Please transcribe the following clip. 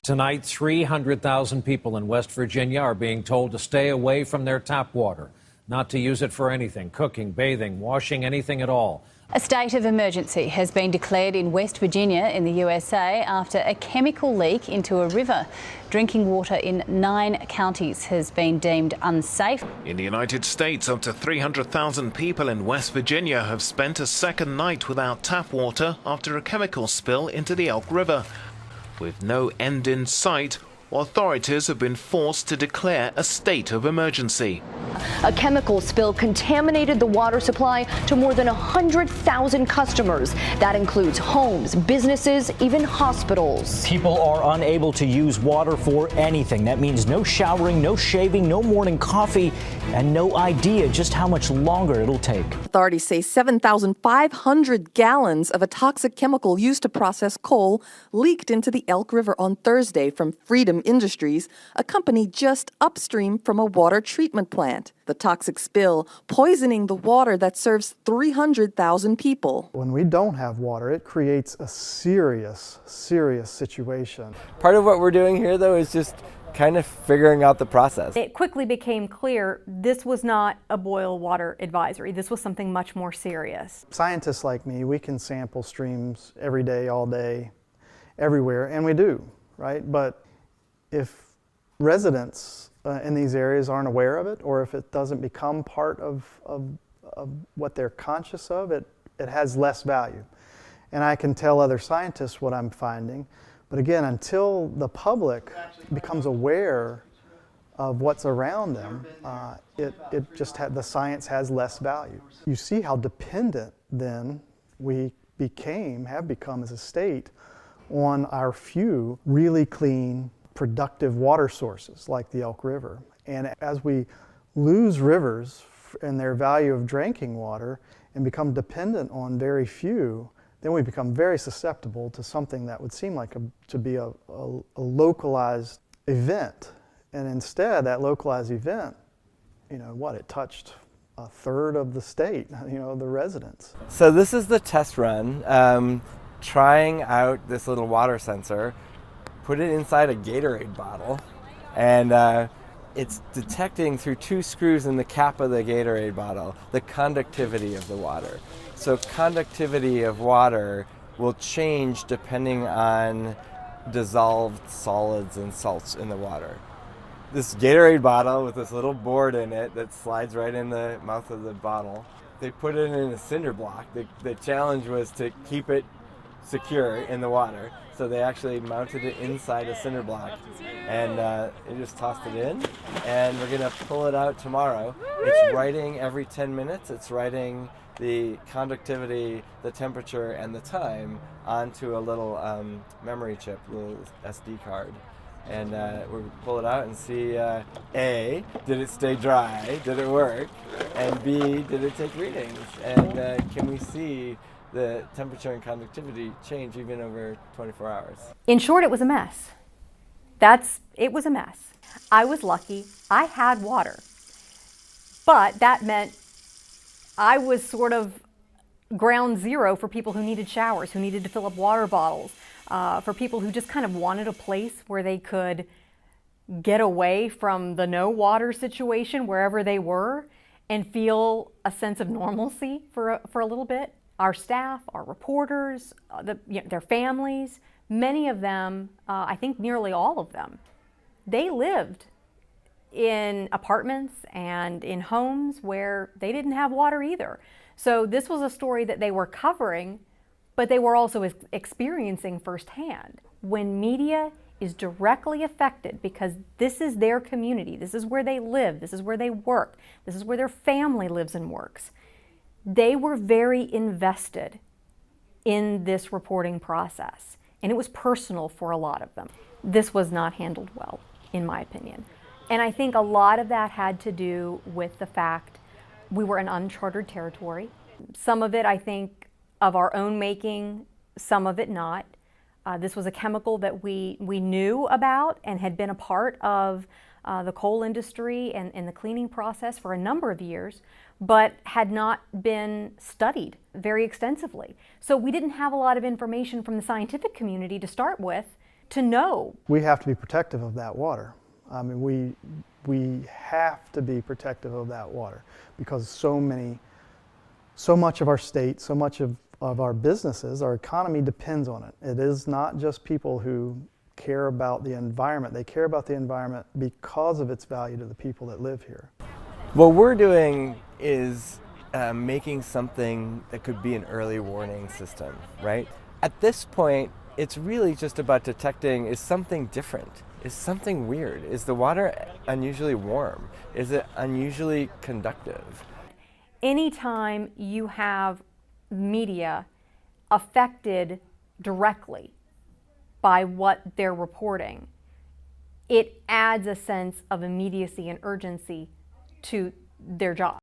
Tonight, 300,000 people in West Virginia are being told to stay away from their tap water, not to use it for anything, cooking, bathing, washing, anything at all. A state of emergency has been declared in West Virginia in the USA after a chemical leak into a river. Drinking water in 9 counties has been deemed unsafe. In the United States, up to 300,000 people in West Virginia have spent a second night without tap water after a chemical spill into the Elk River. With no end in sight, authorities have been forced to declare a state of emergency. A chemical spill contaminated the water supply to more than 100,000 customers. That includes homes, businesses, even hospitals. People are unable to use water for anything. That means no showering, no shaving, no morning coffee, and no idea just how much longer it'll take. Authorities say 7,500 gallons of a toxic chemical used to process coal leaked into the Elk River on Thursday from Freedom Industries, a company just upstream from a water treatment plant. The toxic spill poisoning the water that serves 300,000 people. When we don't have water, it creates a serious situation. Part of what we're doing here, though, is just kind of figuring out the process. It quickly became clear this was not a boil water advisory. This was something much more serious. Scientists like me, we can sample streams every day, all day, everywhere, and we do, right? But if residents in these areas aren't aware of it, or if it doesn't become part of what they're conscious of, it has less value. And I can tell other scientists what I'm finding, but again, until the public becomes aware of what's around them, the science has less value. You see how dependent then we have become as a state on our few really clean, productive water sources like the Elk River. And as we lose rivers and their value of drinking water and become dependent on very few, then we become very susceptible to something that would seem like to be a localized event. And instead, that localized event, it touched a third of the state, the residents. So this is the test run, trying out this little water sensor, put it inside a Gatorade bottle, and it's detecting through 2 screws in the cap of the Gatorade bottle the conductivity of the water. So conductivity of water will change depending on dissolved solids and salts in the water. This Gatorade bottle with this little board in it that slides right in the mouth of the bottle, they put it in a cinder block. The challenge was to keep it secure in the water. So they actually mounted it inside a cinder block, and they just tossed it in, and we're gonna pull it out tomorrow. It's writing every 10 minutes. It's writing the conductivity, the temperature, and the time onto a little memory chip, a little SD card. And we'll pull it out and see, A, did it stay dry? Did it work? And B, did it take readings? And can we see the temperature and conductivity change even over 24 hours? In short, it was a mess. It was a mess. I was lucky. I had water. But that meant I was sort of ground zero for people who needed showers, who needed to fill up water bottles, for people who just kind of wanted a place where they could get away from the no water situation wherever they were and feel a sense of normalcy for a little bit. Our staff, our reporters, their families, many of them, I think nearly all of them, they lived in apartments and in homes where they didn't have water either. So this was a story that they were covering, but they were also experiencing firsthand. When media is directly affected because this is their community, this is where they live, this is where they work, this is where their family lives and works, they were very invested in this reporting process, and it was personal for a lot of them. This was not handled well, in my opinion. And I think a lot of that had to do with the fact we were in uncharted territory. Some of it, I think, of our own making, some of it not. This was a chemical that we knew about and had been a part of the coal industry and the cleaning process for a number of years, but had not been studied very extensively. So we didn't have a lot of information from the scientific community to start with to know. We have to be protective of that water. I mean, we have to be protective of that water because so much of our state, so much of our businesses, our economy depends on it. It is not just people who care about the environment. They care about the environment because of its value to the people that live here. What we're doing is making something that could be an early warning system, right? At this point, it's really just about detecting, is something different? Is something weird? Is the water unusually warm? Is it unusually conductive? Anytime you have media affected directly by what they're reporting, it adds a sense of immediacy and urgency to their job.